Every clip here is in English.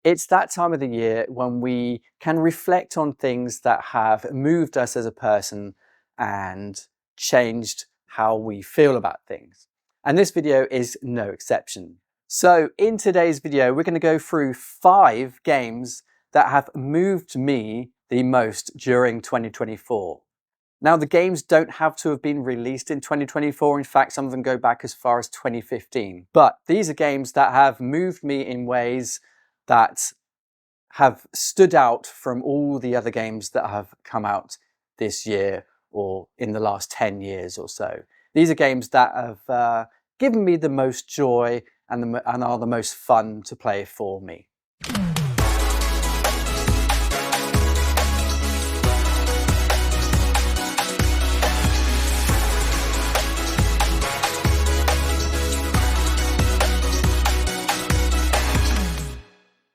It's that time of the year when we can reflect on things that have moved us as a person and changed how we feel about things. And this video is no exception. So in today's video, we're going to go through 5 games that have moved me the most during 2024. Now, the games don't have to have been released in 2024. In fact, some of them go back as far as 2015. But these are games that have moved me in ways that have stood out from all the other games that have come out this year or in the last 10 years or so. These are games that have given me the most joy and are the most fun to play for me.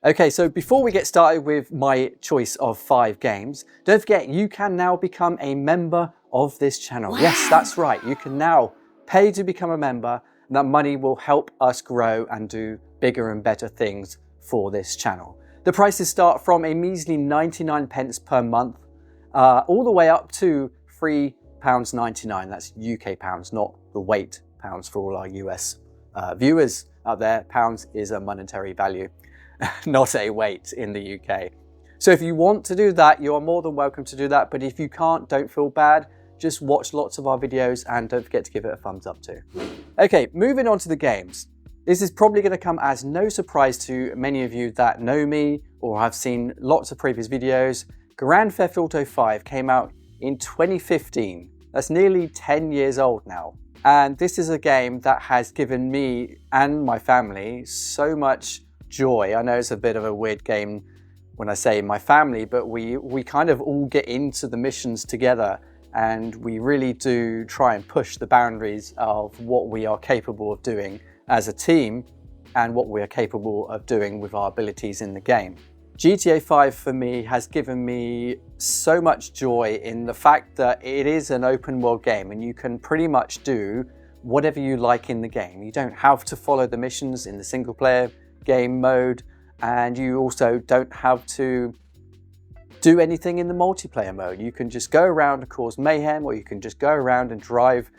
Okay, so before we get started with my choice of 5 games, don't forget you can now become a member of this channel. Wow. Yes, that's right. You can now pay to become a member, and that money will help us grow and do bigger and better things for this channel. The prices start from a measly 99 pence per month, all the way up to £3.99. That's UK pounds, not the weight pounds for all our US viewers out there. Pounds is a monetary value. Not a weight in the UK. So if you want to do that, you are more than welcome to do that. But if you can't, don't feel bad. Just watch lots of our videos and don't forget to give it a thumbs up too. Okay, moving on to the games. This is probably going to come as no surprise to many of you that know me or have seen lots of previous videos. Grand Theft Auto 5 came out in 2015. That's nearly 10 years old now. And this is a game that has given me and my family so much joy. I know it's a bit of a weird game when I say my family, but we kind of all get into the missions together and we really do try and push the boundaries of what we are capable of doing as a team and what we are capable of doing with our abilities in the game. GTA 5 for me has given me so much joy in the fact that it is an open world game and you can pretty much do whatever you like in the game. You don't have to follow the missions in the single player game mode, and you also don't have to do anything in the multiplayer mode. You can just go around and cause mayhem, or you can just go around and drive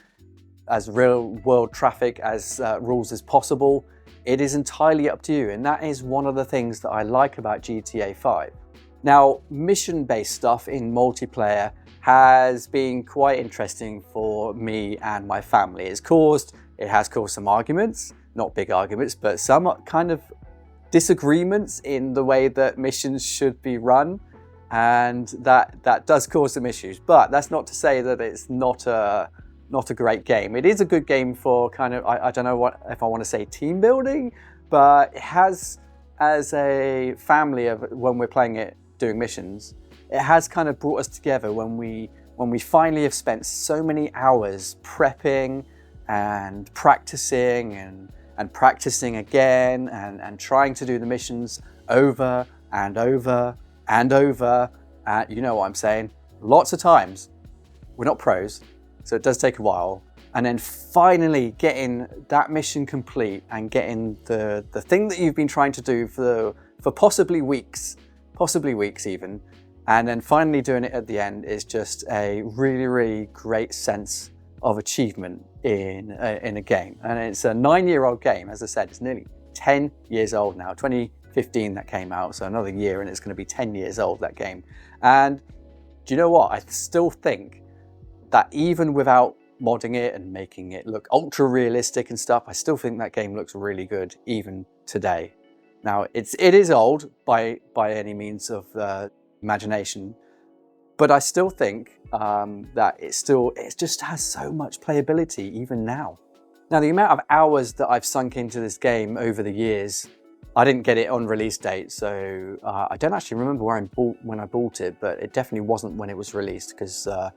as real world traffic as rules as possible. It is entirely up to you, and that is one of the things that I like about GTA 5. Now, mission-based stuff in multiplayer has been quite interesting for me and my family. It has caused some arguments, not big arguments, but some kind of disagreements in the way that missions should be run, and that does cause some issues. But that's not to say that it's not a great game. It is a good game for kind of, I don't know if I want to say team building, but it has, as a family of when we're playing it, doing missions, it has kind of brought us together when we finally have spent so many hours prepping and practicing and practicing again and trying to do the missions over and over and over. You know what I'm saying? Lots of times. We're not pros, so it does take a while. And then finally getting that mission complete and getting the thing that you've been trying to do for possibly weeks even, and then finally doing it at the end is just a really, really great sense of achievement in a game. And it's a 9-year-old game. As I said, it's nearly 10 years old now. 2015 that came out, so another year and it's going to be 10 years old, that game. And do you know what? I still think that even without modding it and making it look ultra realistic and stuff, I still think that game looks really good even today. Now, it is old by any means of imagination, but I still think that it just has so much playability even now. Now, the amount of hours that I've sunk into this game over the years, I didn't get it on release date, so I don't actually remember when I bought it, but it definitely wasn't when it was released, because I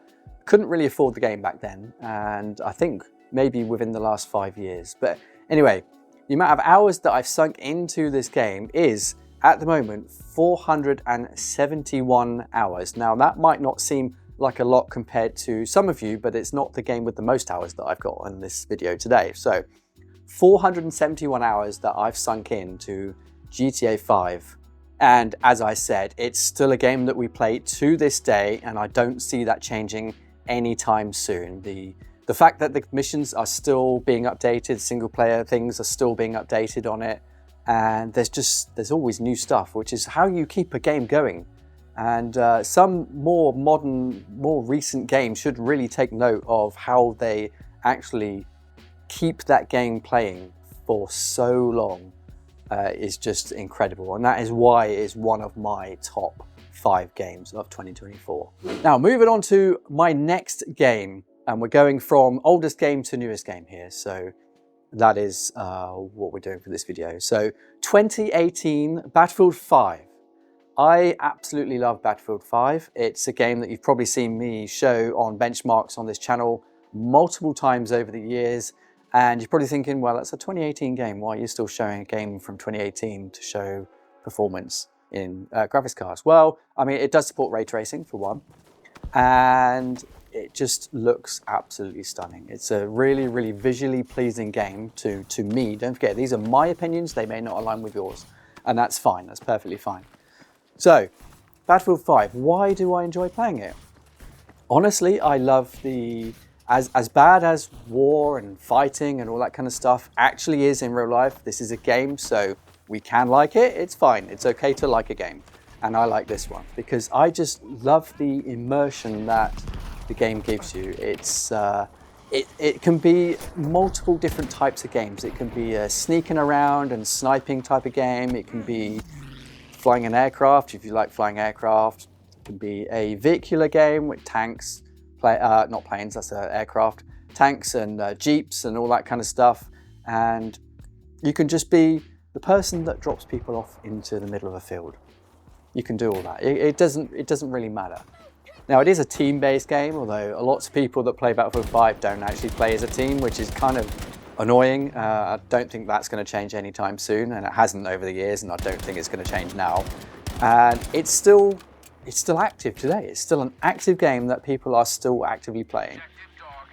couldn't really afford the game back then, and I think maybe within the last 5 years. But anyway, the amount of hours that I've sunk into this game is, at the moment, 471 hours. Now, that might not seem like a lot compared to some of you, but it's not the game with the most hours that I've got in this video today. So 471 hours that I've sunk into GTA 5 And as I said, it's still a game that we play to this day, and I don't see that changing anytime soon. The fact that the missions are still being updated, single player things are still being updated on it, and there's always new stuff, which is how you keep a game going. And some more modern, more recent games should really take note of how they actually keep that game playing for so long. Is just incredible, and that is why it is one of my top 5 games of 2024. Now, moving on to my next game, and we're going from oldest game to newest game here, so that is what we're doing for this video. So 2018 Battlefield 5. I absolutely love Battlefield 5. It's a game that you've probably seen me show on benchmarks on this channel multiple times over the years. And you're probably thinking, well, that's a 2018 game. Why are you still showing a game from 2018 to show performance in graphics cards? Well, I mean, it does support ray tracing for one, and it just looks absolutely stunning. It's a really, really visually pleasing game to me. Don't forget, these are my opinions. They may not align with yours, and that's fine. That's perfectly fine. So, Battlefield 5, why do I enjoy playing it? Honestly, I love the... As bad as war and fighting and all that kind of stuff actually is in real life, this is a game, so we can like it. It's fine. It's okay to like a game. And I like this one because I just love the immersion that the game gives you. It's it can be multiple different types of games. It can be a sneaking around and sniping type of game. It can be flying an aircraft, if you like flying aircraft. It can be a vehicular game with tanks. Not planes, that's aircraft, tanks and jeeps and all that kind of stuff. And you can just be the person that drops people off into the middle of a field. You can do all that. It doesn't really matter. Now, it is a team-based game, although lots of people that play Battlefield 5 don't actually play as a team, which is kind of annoying. I don't think that's going to change anytime soon, and it hasn't over the years, and I don't think it's going to change now. And it's still active today. It's still an active game that people are still actively playing.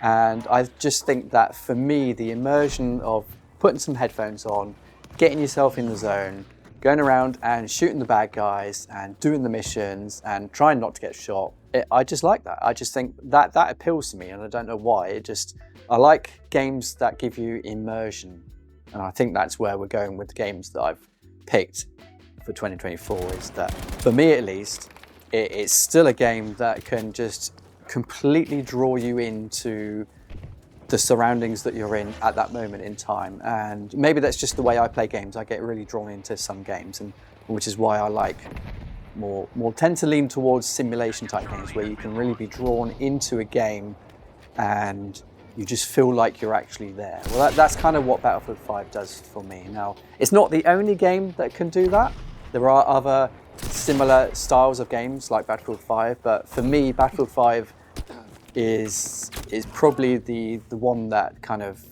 And I just think that for me, the immersion of putting some headphones on, getting yourself in the zone, going around and shooting the bad guys and doing the missions and trying not to get shot, I just like that. I just think that appeals to me, and I don't know why. I like games that give you immersion. And I think that's where we're going with the games that I've picked for 2024, is that, for me at least, it's still a game that can just completely draw you into the surroundings that you're in at that moment in time. And maybe that's just the way I play games. I get really drawn into some games, and which is why I like more tend to lean towards simulation type games where you can really be drawn into a game and you just feel like you're actually there. Well, that's kind of what Battlefield 5 does for me. Now, it's not the only game that can do that. There are other similar styles of games like Battlefield 5, but for me, Battlefield 5 is probably the one that kind of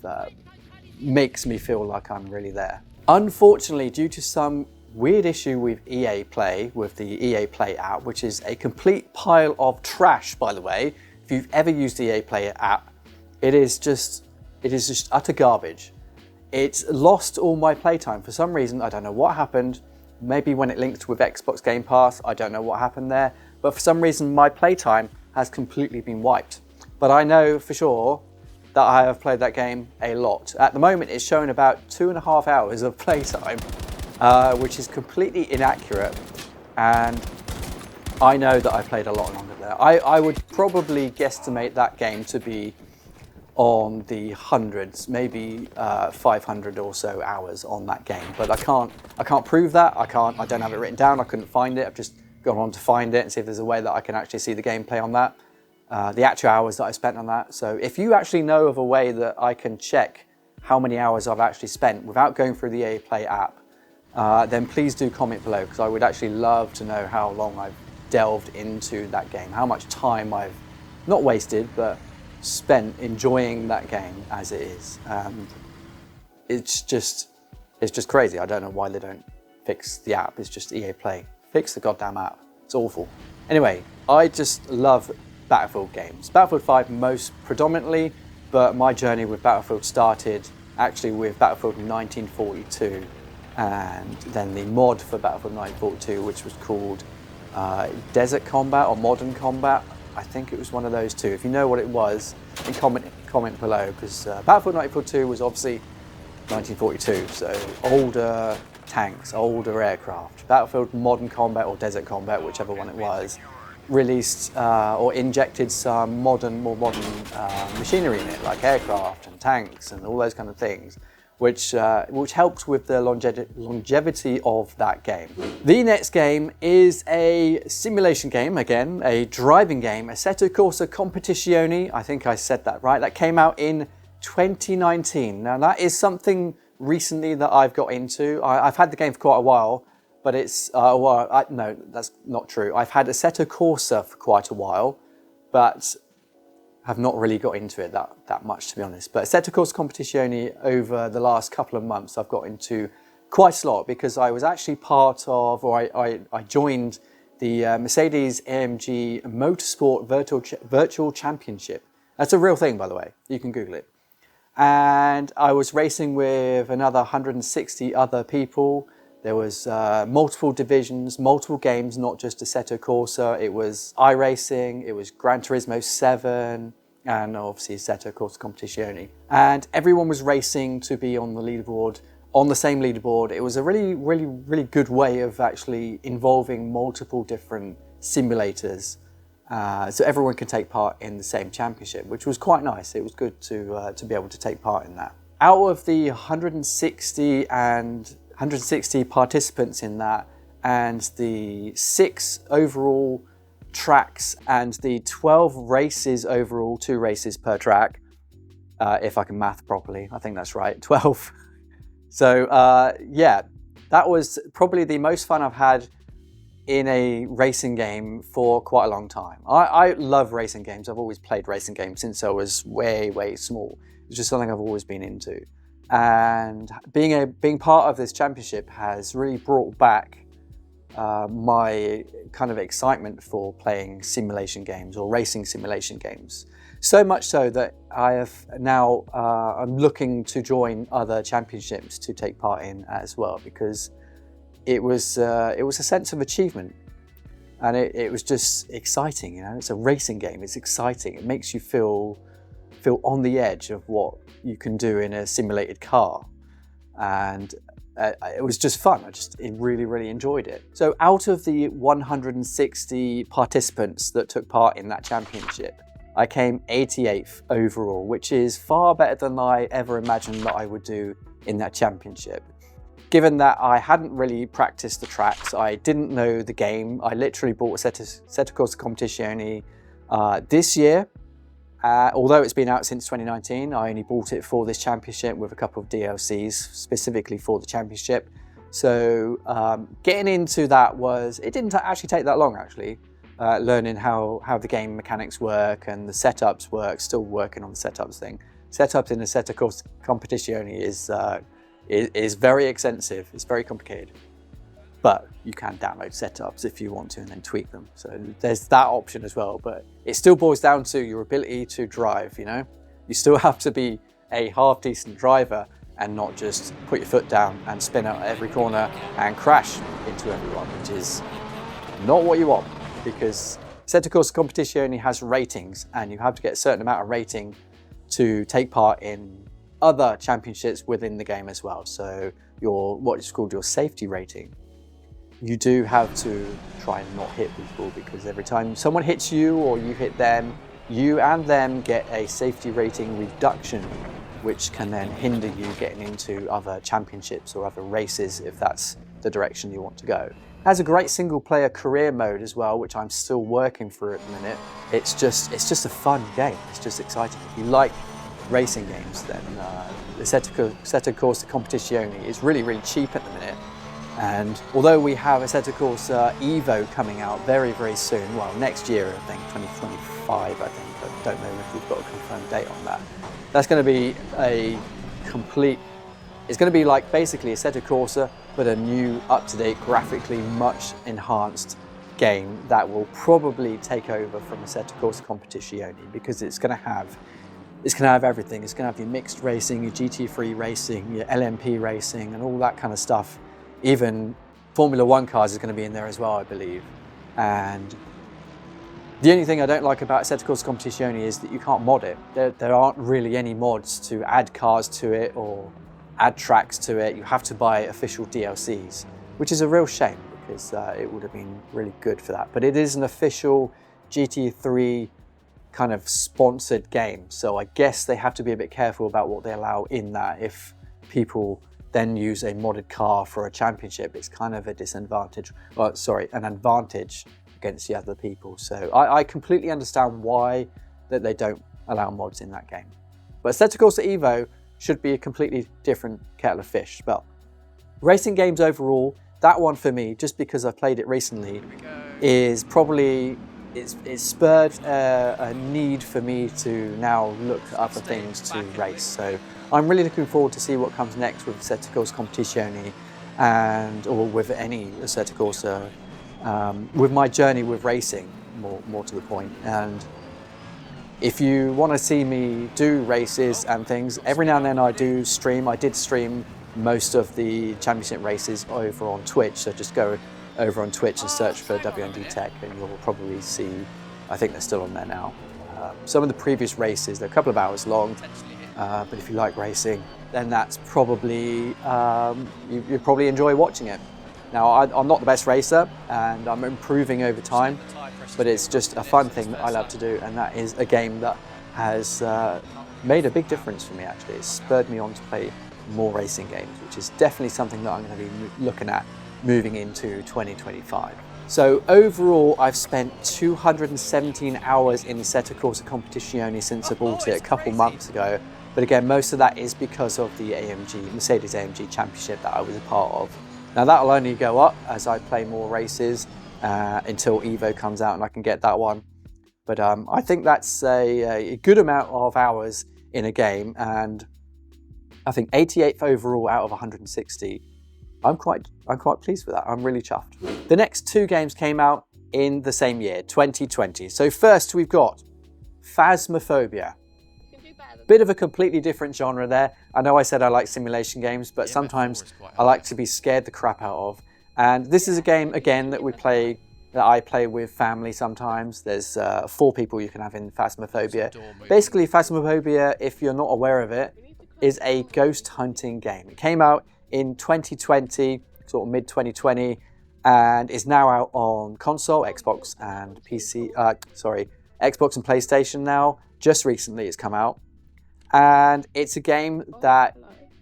makes me feel like I'm really there. Unfortunately, due to some weird issue with EA Play, with the EA Play app, which is a complete pile of trash, by the way. If you've ever used the EA Play app, it is just utter garbage. It's lost all my playtime for some reason. I don't know what happened. Maybe when it linked with Xbox Game Pass, I don't know what happened there, but for some reason my playtime has completely been wiped. But I know for sure that I have played that game a lot. At the moment, it's showing about 2.5 hours of playtime, which is completely inaccurate, and I know that I played a lot longer there. I would probably guesstimate that game to be on the hundreds, maybe 500 or so hours on that game. But I can't prove that. I don't have it written down. I couldn't find it. I've just gone on to find it and see if there's a way that I can actually see the gameplay on that, the actual hours that I spent on that. So if you actually know of a way that I can check how many hours I've actually spent without going through the EA Play app, then please do comment below, because I would actually love to know how long I've delved into that game, how much time I've not wasted, but spent enjoying that game as it is. It's just crazy. I don't know why they don't fix the app. It's just EA Play. Fix the goddamn app. It's awful. Anyway, I just love Battlefield games. Battlefield 5 most predominantly, but my journey with Battlefield started actually with Battlefield 1942. and then the mod for Battlefield 1942, which was called Desert Combat or Modern Combat. I think it was one of those two. If you know what it was, then comment below, because Battlefield 1942 was obviously 1942, so older tanks, older aircraft. Battlefield Modern Combat or Desert Combat, whichever one it was, released or injected some more modern machinery in it, like aircraft and tanks and all those kind of things, which helped with the longevity of that game. The next game is a simulation game, again, a driving game, Assetto Corsa Competizione. I think I said that right. That came out in 2019. Now that is something recently that I've got into. I've had the game for quite a while, but it's, no, that's not true. I've had Assetto Corsa for quite a while, but have not really got into it that much, to be honest. But Assetto Corsa Competizione, over the last couple of months, I've got into quite a lot, because I was actually part of, or I joined the Mercedes-AMG Motorsport Virtual Championship. That's a real thing, by the way. You can Google it. And I was racing with another 160 other people. There was multiple divisions, multiple games, not just Assetto Corsa. It was iRacing, it was Gran Turismo 7, and obviously Assetto Corsa Competizione. And everyone was racing to be on the leaderboard, on the same leaderboard. It was a really good way of actually involving multiple different simulators, so everyone can take part in the same championship, which was quite nice. It was good to be able to take part in that. Out of the 160 participants in that, and the 6 overall tracks, and the 12 races overall, 2 races per track, if I can math properly, I think that's right, 12. So yeah, that was probably the most fun I've had in a racing game for quite a long time. I love racing games. I've always played racing games since I was way small. It's just something I've always been into. And being part of this championship has really brought back my kind of excitement for playing simulation games or racing simulation games. So much so that I have now, I'm looking to join other championships to take part in as well, because it was a sense of achievement, and it was just exciting. You know, it's a racing game. It's exciting. It makes you feel on the edge of what you can do in a simulated car, and it was just fun. I really enjoyed it. So out of the 160 participants that took part in that championship, I came 88th overall, which is far better than I ever imagined that I would do in that championship. Given that I hadn't really practiced the tracks, I didn't know the game. I literally bought Assetto Corsa Competizione this year. Although it's been out since 2019, I only bought it for this championship with a couple of DLCs specifically for the championship. So getting into that it didn't actually take that long, actually. Learning how the game mechanics work and the setups work, still working on the setups thing. Setups in Assetto Corsa Competizione is very extensive, it's very complicated. But you can download setups if you want to and then tweak them. So there's that option as well, but it still boils down to your ability to drive, you know? You still have to be a half decent driver and not just put your foot down and spin out at every corner and crash into everyone, which is not what you want, because Assetto Corsa Competizione has ratings, and you have to get a certain amount of rating to take part in other championships within the game as well. So what is called your safety rating. You do have to try and not hit people, because every time someone hits you or you hit them, you and them get a safety rating reduction, which can then hinder you getting into other championships or other races if that's the direction you want to go. It has a great single player career mode as well, which I'm still working through at the minute. It's just a fun game. It's just exciting. If you like racing games, then Assetto Corsa Competizione is really cheap at the minute. And although we have Assetto Corsa Evo coming out very soon, well, next year, I think 2025, I think, I don't know if we've got a confirmed date on that. That's going to be it's going to be like basically Assetto Corsa, but a new, up-to-date, graphically much enhanced game that will probably take over from Assetto Corsa Competizione, because it's going to have everything. It's going to have your mixed racing, your GT3 racing, your LMP racing, and all that kind of stuff even Formula 1 cars is going to be in there as well, I believe. And the only thing I don't like about Assetto Corsa Competizione is that you can't mod it. There aren't really any mods to add cars to it or add tracks to it. You have to buy official DLCs, which is a real shame because it would have been really good for that. But it is an official GT3 kind of sponsored game. So I guess they have to be a bit careful about what they allow in that. If people then use a modded car for a championship, it's kind of a disadvantage, well, sorry, an advantage against the other people. So I completely understand why that they don't allow mods in that game. But Assetto Corsa Evo should be a completely different kettle of fish. But racing games overall, that one for me, just because I've played it recently, is probably, it's spurred a need for me to now look at other things to race. So I'm really looking forward to see what comes next with Assetto Corsa Competizione or with any Assetto Corsa, with my journey with racing, more to the point. And if you want to see me do races and things, every now and then I do stream. I did stream most of the championship races over on Twitch, so just go over on Twitch and search for WND Tech and you'll probably see, I think they're still on there now. Some of the previous races, they're a couple of hours long, but if you like racing, then that's probably, you probably enjoy watching it. Now, I'm not the best racer and I'm improving over time, but it's just a fun thing that I love to do, and that is a game that has made a big difference for me actually. It's spurred me on to play more racing games, which is definitely something that I'm going to be looking at moving into 2025. So overall, I've spent 217 hours in Assetto Corsa Competizione since I bought it a couple months ago. But again, most of that is because of the Mercedes AMG Championship that I was a part of. Now that'll only go up as I play more races until Evo comes out and I can get that one. But I think that's a good amount of hours in a game, and I think 88th overall out of 160. I'm quite pleased with that. I'm really chuffed. The next two games came out in the same year, 2020. So first we've got Phasmophobia. Bit of a completely different genre there. I know I said I like simulation games, but sometimes I like to be scared the crap out of. And this is a game, again, that I play with family sometimes. There's 4 people you can have in Phasmophobia. Basically, Phasmophobia, if you're not aware of it, is a ghost hunting game. It came out in 2020, sort of mid-2020, and is now out on console, Xbox and PC, Xbox and PlayStation now. Just recently it's come out. And it's a game that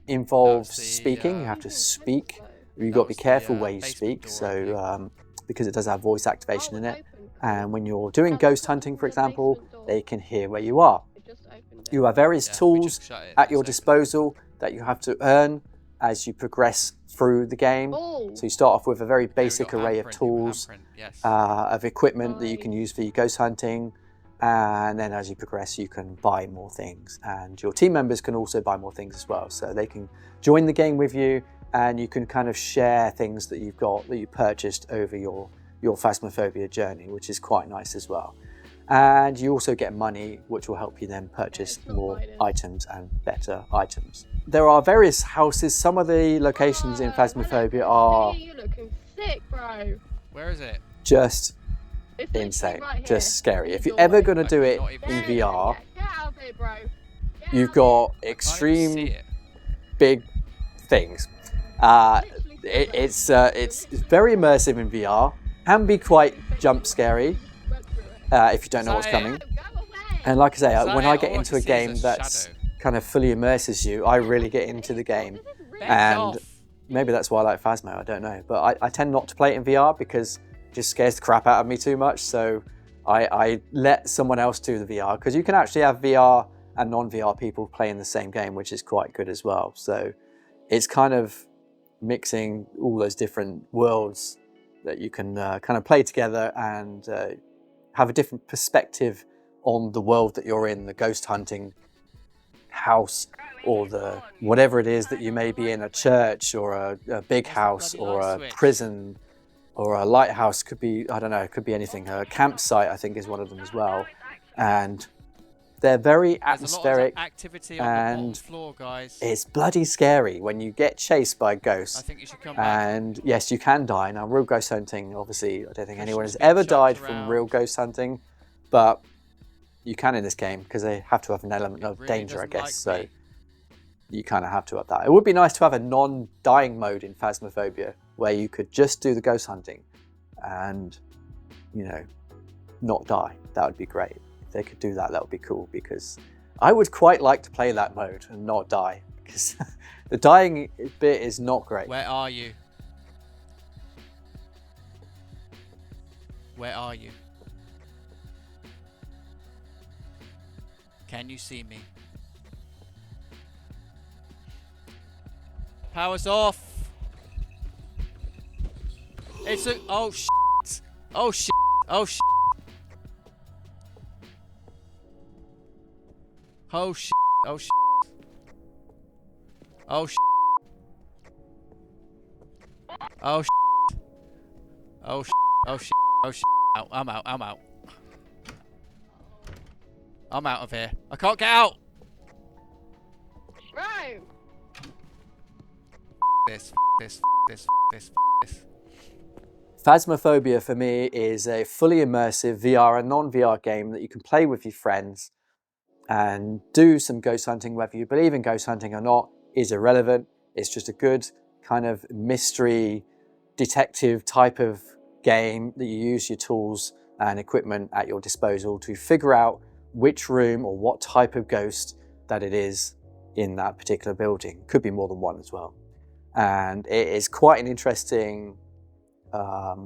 involves speaking. You have to speak. You've got to be careful where you speak, so because it does have voice activation in it. And when you're doing ghost hunting, for example, they can hear where you are. You have various tools at your disposal that you have to earn as you progress through the game. So you start off with a very basic array of tools, of equipment that you can use for your ghost hunting. And then as you progress, you can buy more things. And your team members can also buy more things as well. So they can join the game with you, and you can kind of share things that you've got, that you purchased over your Phasmophobia journey, which is quite nice as well. And you also get money, which will help you then purchase more items and better items. There are various houses. Some of the locations in Phasmophobia are... You're looking sick, bro. Where is it? Just insane, just scary. If you're ever going to do it in VR, you've got extreme big things. It's very immersive in VR. Can be quite jump scary if you don't know what's coming. And like I say, when I get into a game that's kind of fully immerses you, I really get into the game. And maybe that's why I like Phasmo, I don't know. But I tend not to play it in VR because it just scares the crap out of me too much. So I let someone else do the VR, because you can actually have VR and non-VR people playing the same game, which is quite good as well. So it's kind of mixing all those different worlds that you can kind of play together and have a different perspective on the world that you're in, the ghost hunting house, or the whatever it is that you may be in, a church or a big house or a prison or a lighthouse. Could be, I don't know, it could be anything. A campsite, I think, is one of them as well. And They're very There's atmospheric. a lot of activity on the bottom floor, guys. It's bloody scary when you get chased by I ghosts. think you should come back. And yes, you can die. Now, real ghost hunting, obviously, I don't think anyone has Christian's being ever chucked died from around. real ghost hunting, but you can in this game because they have to have an element of really danger, I doesn't guess. like So me. you kind of have to have that. It would be nice to have a non-dying mode in Phasmophobia where you could just do the ghost hunting and, you know, not die. That would be great. If they could do that, that would be cool, because I would quite like to play that mode and not die, because the dying bit is not great. Where are you? Where are you? Can you see me? Power's off. It's a... Oh, shit. Oh, shit. Oh, shit. Oh, shit. Oh, shit. Oh, shit. Oh, shit. Oh, shit. Oh, shit. Oh, shit. Out. I'm out. I'm out. I'm out of here. I can't get out. Bro! This. Phasmophobia for me is a fully immersive VR and non-VR game that you can play with your friends and do some ghost hunting. Whether you believe in ghost hunting or not is irrelevant. It's just a good kind of mystery detective type of game that you use your tools and equipment at your disposal to figure out which room or what type of ghost that it is in that particular building. Could be more than one as well. And it is quite an interesting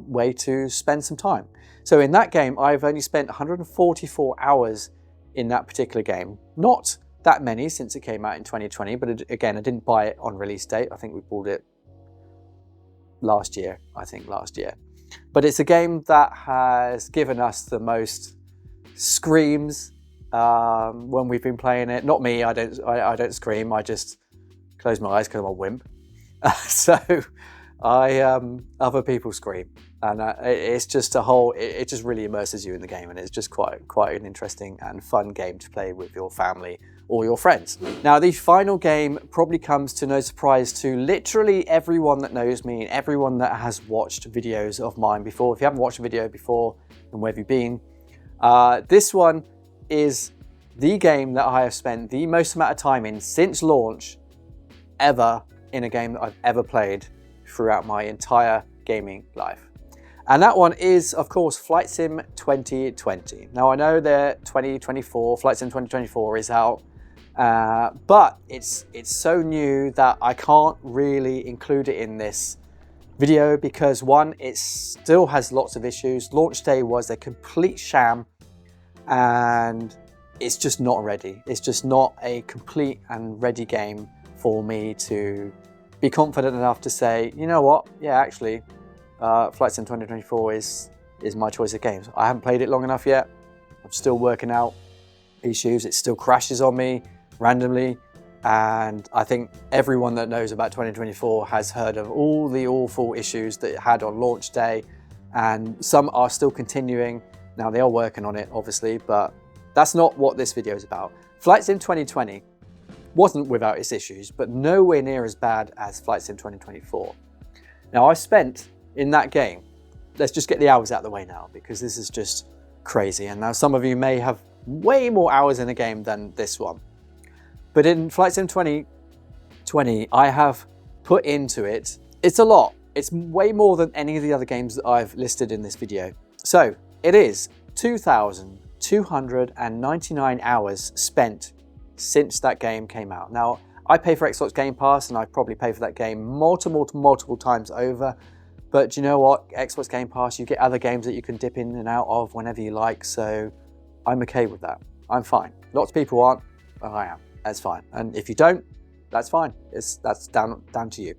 way to spend some time. So in that game, I've only spent 144 hours in that particular game. Not that many since it came out in 2020, but again, I didn't buy it on release date. I think we bought it last year, But it's a game that has given us the most screams when we've been playing it. Not me, I don't scream, I just close my eyes because I'm a wimp. So other people scream, and it's just it just really immerses you in the game, and it's just quite an interesting and fun game to play with your family or your friends. Now, the final game probably comes to no surprise to literally everyone that knows me and everyone that has watched videos of mine before. If you haven't watched a video before, then where have you been? This one is the game that I have spent the most amount of time in since launch ever in a game that I've ever played throughout my entire gaming life. And that one is, of course, Flight Sim 2020. Now, I know that 2024, Flight Sim 2024 is out, but it's so new that I can't really include it in this video because, one, it still has lots of issues. Launch day was a complete sham, and it's just not ready. It's just not a complete and ready game for me to be confident enough to say, you know what, yeah, actually, Flight Sim 2024 is my choice of games. I haven't played it long enough yet. I'm still working out issues. It still crashes on me randomly. And I think everyone that knows about 2024 has heard of all the awful issues that it had on launch day. And some are still continuing. Now, they are working on it, obviously, but that's not what this video is about. Flight Sim 2020 wasn't without its issues, but nowhere near as bad as Flight Sim 2024. Now, I spent in that game, let's just get the hours out of the way now, because this is just crazy. And now some of you may have way more hours in the game than this one. But in Flight Sim 2020, I have put into it, it's a lot. It's way more than any of the other games that I've listed in this video. So it is 2,299 hours spent since that game came out. Now, I pay for Xbox Game Pass, and I probably pay for that game multiple times over. But you know what? Xbox Game Pass, you get other games that you can dip in and out of whenever you like. So I'm okay with that. I'm fine. Lots of people aren't, but I am. That's fine. And if you don't, that's fine. That's down to you.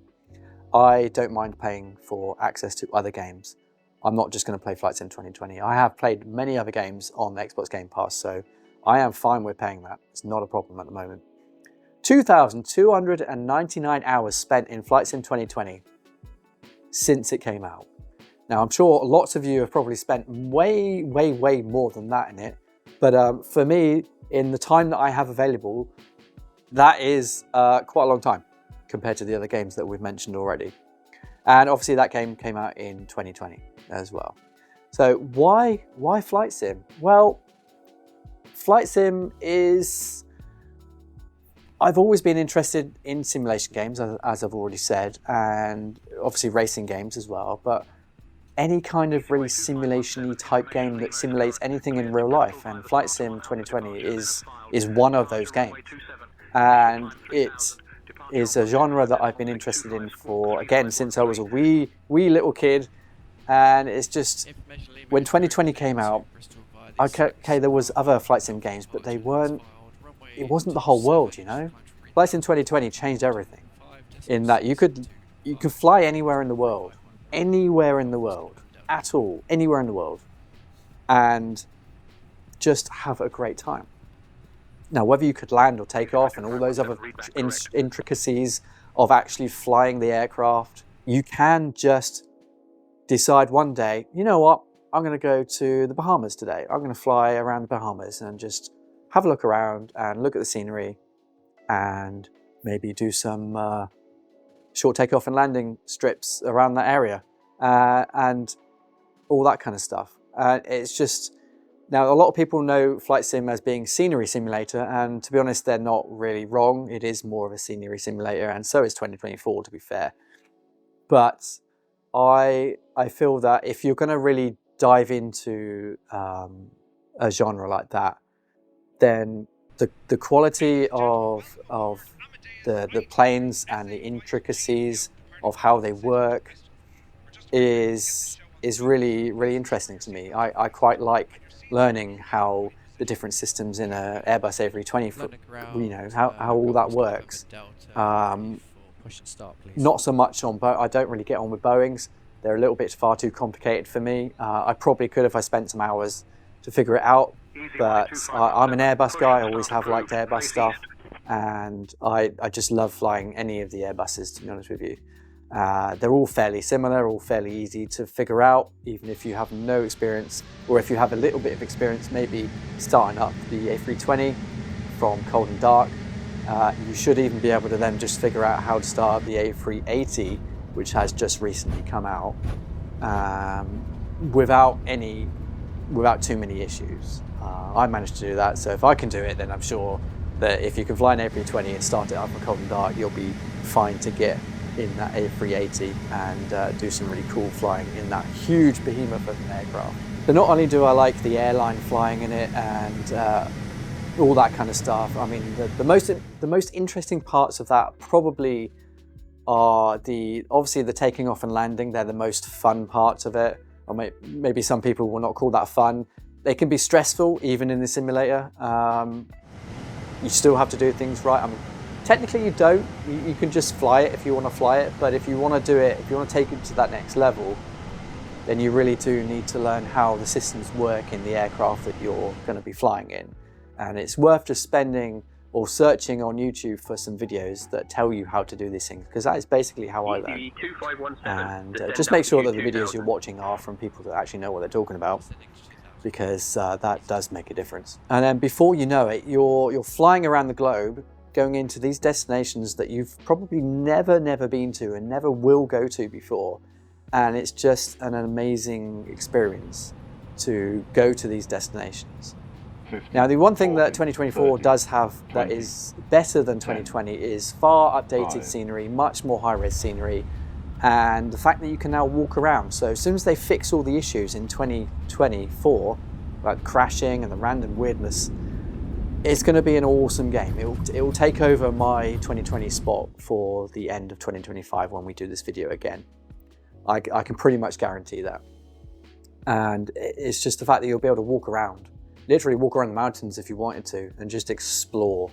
I don't mind paying for access to other games. I'm not just going to play Flight Sim 2020. I have played many other games on the Xbox Game Pass, so I am fine with paying that. It's not a problem at the moment. 2,299 hours spent in Flight Sim 2020 since it came out. Now, I'm sure lots of you have probably spent way more than that in it. But for me, in the time that I have available, that is quite a long time compared to the other games that we've mentioned already. And obviously that game came out in 2020 as well. So why Flight Sim? Well, Flight Sim is... I've always been interested in simulation games, as I've already said, and obviously racing games as well, but any kind of really simulation-y type game that simulates anything in real life, and Flight Sim 2020 is one of those games. And it is a genre that I've been interested in for, again, since I was a wee little kid, and it's just, when 2020 came out, okay, there was other Flight Sim games, but they weren't, it wasn't the whole world, you know? Flight Sim 2020 changed everything, in that you could fly anywhere in the world, at all, anywhere in the world, and just have a great time. Now, whether you could land or take off and all those other intricacies of actually flying the aircraft, you can just decide one day, you know what, I'm going to go to the Bahamas today. I'm going to fly around the Bahamas and just have a look around and look at the scenery and maybe do some short takeoff and landing strips around that area and all that kind of stuff. It's just, now a lot of people know Flight Sim as being scenery simulator, and to be honest, they're not really wrong. It is more of a scenery simulator, and so is 2024, to be fair. But I feel that if you're going to really dive into a genre like that, then the quality of the planes and the intricacies of how they work is really, really interesting to me. I quite like learning how the different systems in a Airbus A320, you know, how all that works. Not so much on Boeing. I don't really get on with Boeings. They're a little bit far too complicated for me. I probably could if I spent some hours to figure it out, but I'm an Airbus guy. I always have liked Airbus stuff, and I just love flying any of the Airbuses, to be honest with you. They're all fairly similar, all fairly easy to figure out, even if you have no experience, or if you have a little bit of experience, maybe starting up the A320 from cold and dark. You should even be able to then just figure out how to start up the A380, which has just recently come out, without too many issues. I managed to do that, so if I can do it, then I'm sure that if you can fly an A320 and start it up from cold and dark, you'll be fine to get in that A380 and do some really cool flying in that huge behemoth of an aircraft. So not only do I like the airline flying in it and all that kind of stuff, I mean, the most interesting parts of that probably are obviously the taking off and landing. They're the most fun parts of it. Or maybe some people will not call that fun. They can be stressful even in the simulator. You still have to do things right. I mean, technically you don't. You can just fly it if you want to fly it, but if you want to do it, if you want to take it to that next level, then you really do need to learn how the systems work in the aircraft that you're going to be flying in. And it's worth just spending or searching on YouTube for some videos that tell you how to do these things, because that is basically how I learn. And just make sure that the videos you're watching are from people that actually know what they're talking about, because that does make a difference. And then before you know it, you're flying around the globe, going into these destinations that you've probably never been to and never will go to before. And it's just an amazing experience to go to these destinations. Now, the one thing that 2024 does have that is better than 2020 is far updated scenery, much more high-res scenery, and the fact that you can now walk around. So as soon as they fix all the issues in 2024, like crashing and the random weirdness, it's going to be an awesome game. It will take over my 2020 spot for the end of 2025 when we do this video again. I can pretty much guarantee that. And it's just the fact that you'll be able to walk around. Literally walk around the mountains if you wanted to and just explore.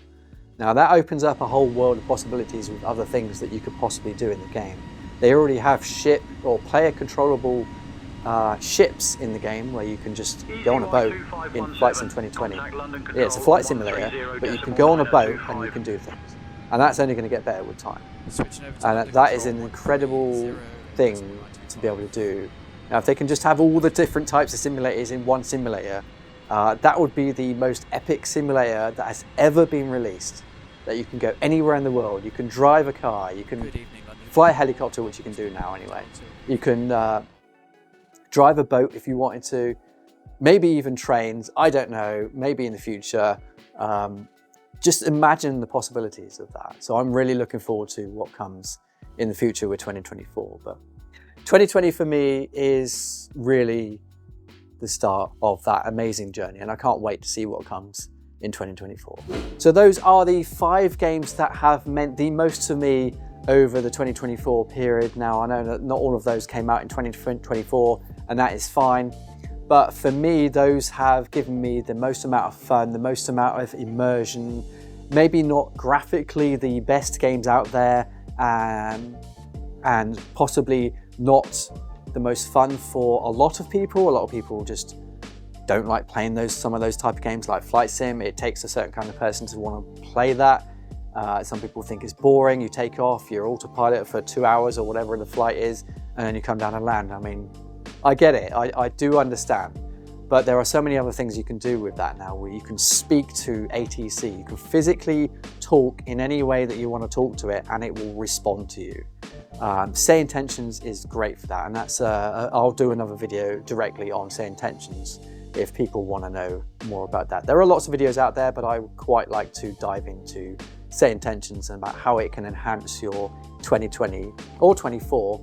Now that opens up a whole world of possibilities with other things that you could possibly do in the game. They already have ship or player controllable ships in the game where you can just go on a boat in Flight Sim 2020. Yeah, it's a flight simulator, but you can go on a boat and you can do things. And that's only going to get better with time. And that is an incredible thing to be able to do. Now if they can just have all the different types of simulators in one simulator, that would be the most epic simulator that has ever been released. That you can go anywhere in the world. You can drive a car. You can fly a helicopter, which you can do now anyway. You can drive a boat if you wanted to. Maybe even trains. I don't know. Maybe in the future. Just imagine the possibilities of that. So I'm really looking forward to what comes in the future with 2024. But 2020 for me is really the start of that amazing journey, and I can't wait to see what comes in 2024. So those are the 5 games that have meant the most to me over the 2024 period. Now I know that not all of those came out in 2024, and that is fine. But for me, those have given me the most amount of fun, the most amount of immersion, maybe not graphically the best games out there, and possibly not the most fun for a lot of people. A lot of people just don't like playing some of those type of games like Flight Sim. It takes a certain kind of person to want to play that. Some people think it's boring. You take off, you're autopilot for 2 hours or whatever the flight is, and then you come down and land. I mean, I get it, I do understand. But there are so many other things you can do with that now, where you can speak to ATC, you can physically talk in any way that you want to talk to it, and it will respond to you. Say Intentions is great for that, and that's I'll do another video directly on Say Intentions if people want to know more about that. There are lots of videos out there, but I would quite like to dive into Say Intentions and about how it can enhance your 2020 or 24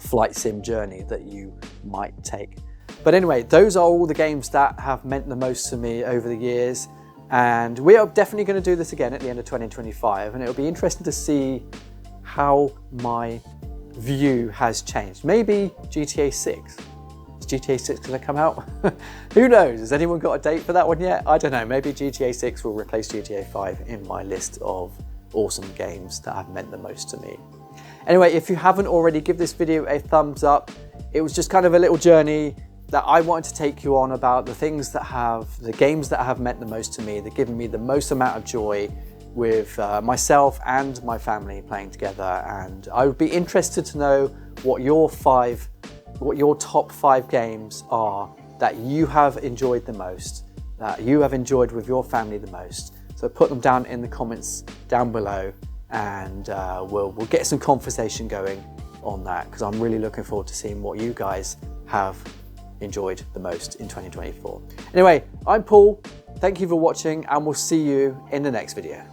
flight sim journey that you might take. But anyway, those are all the games that have meant the most to me over the years, and we are definitely going to do this again at the end of 2025, and it'll be interesting to see how my view has changed. Maybe GTA 6. Is GTA 6 going to come out? Who knows? Has anyone got a date for that one yet? I don't know. Maybe GTA 6 will replace GTA 5 in my list of awesome games that have meant the most to me. Anyway, if you haven't already, give this video a thumbs up. It was just kind of a little journey that I wanted to take you on about the games that have meant the most to me, that given me the most amount of joy with myself and my family playing together. And I would be interested to know what your top 5 games are that you have enjoyed the most, that you have enjoyed with your family the most. So put them down in the comments down below, and we'll get some conversation going on that, because I'm really looking forward to seeing what you guys have enjoyed the most in 2024. Anyway, I'm Paul. Thank you for watching, and we'll see you in the next video.